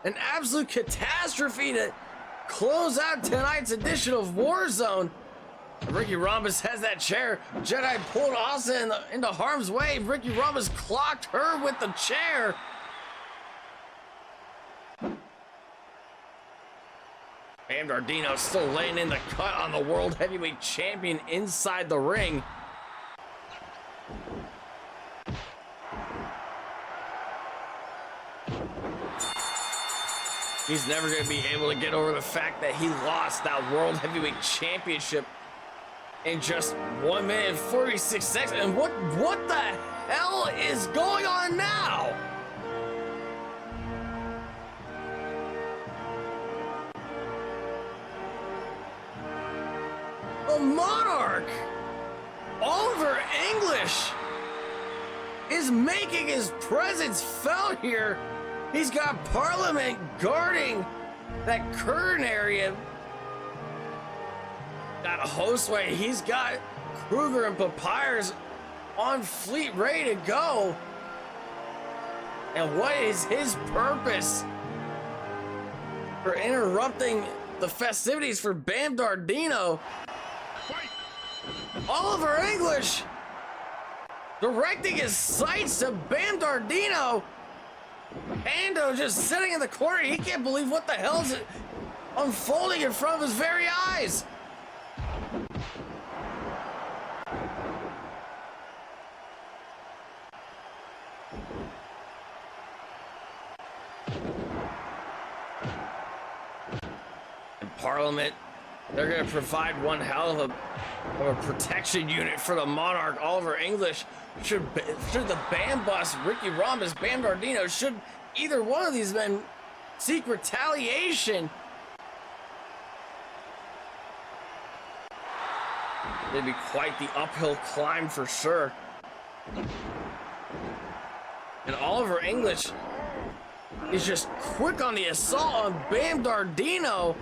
An absolute catastrophe to close out tonight's edition of Warzone. Ricky Rhombus has that chair. Jedi pulled Austin into harm's way. Ricky Rhombus clocked her with the chair. Bam Dardino still laying in the cut on the World Heavyweight Champion inside the ring. He's never going to be able to get over the fact that he lost that World Heavyweight Championship in just 1 minute and 46 seconds. And what the hell is going on now? The Monarch, Oliver English, is making his presence felt here. He's got Parliament guarding that curtain area. Got Hostway. He's got Kruger and Papyrus on fleet, ready to go. And what is his purpose for interrupting the festivities for Bam Dardino? Oliver English directing his sights to Bam Dardino. Pando just sitting in the corner. He can't believe what the hell is unfolding in front of his very eyes. In Parliament, they're going to provide one hell of a protection unit for the Monarch. Oliver English, should the Bam bust Ricky Rhombus, Bam Dardino, should either one of these men seek retaliation, it'd be quite the uphill climb for sure. And Oliver English is just quick on the assault on Bam Dardino.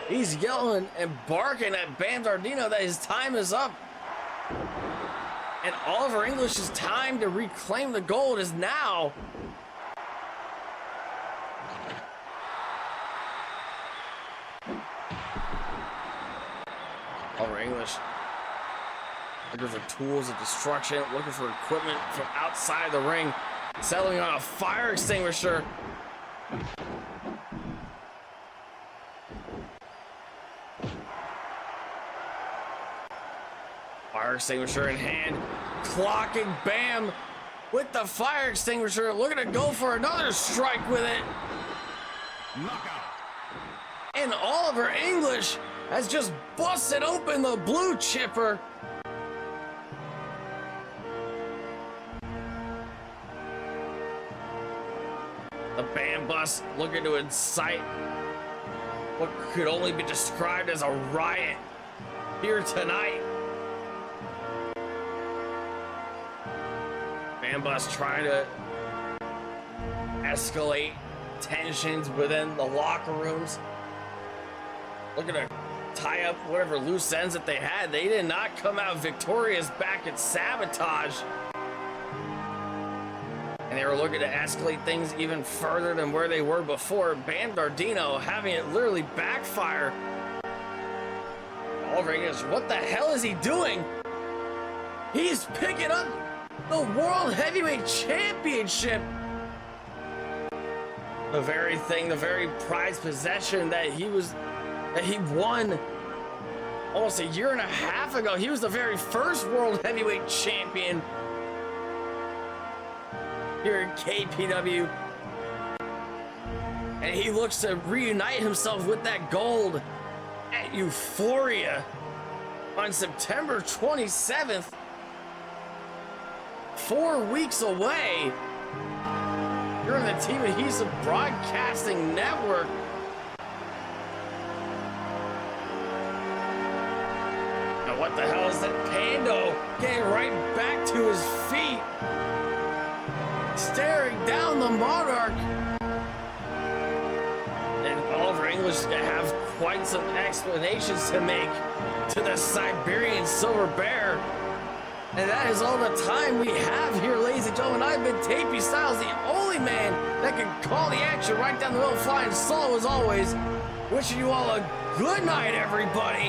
He's yelling and barking at Bam Dardino that his time is up. And Oliver English's time to reclaim the gold is now. Oliver English looking for tools of destruction, looking for equipment from outside the ring, settling on a fire extinguisher. Fire extinguisher in hand, clocking Bam with the fire extinguisher, looking to go for another strike with it. Knockout. And Oliver English has just busted open the blue chipper. The Bam bust looking to incite what could only be described as a riot here tonight. Bam bust trying to escalate tensions within the locker rooms, looking to tie up whatever loose ends that they had. They did not come out victorious back at Sabotage, and they were looking to escalate things even further than where they were before. Bam Dardino having it literally backfire. Oliver English, what the hell is he doing? He's picking up the World Heavyweight Championship. The very thing, the very prized possession that he won almost a year and a half ago. He was the very first World Heavyweight Champion here in KPW. And he looks to reunite himself with that gold at EUPHORIA on September 27th. 4 weeks away. You're in the Team Adhesive Broadcasting Network. Now what the hell is that? Pando getting right back to his feet, staring down the Monarch. And Oliver English is gonna have quite some explanations to make to the Siberian Silver Bear. And that is all the time we have here, ladies and gentlemen. I've been Tapey Styles, the only man that can call the action right down the middle, flying solo as always. Wishing you all a good night, everybody.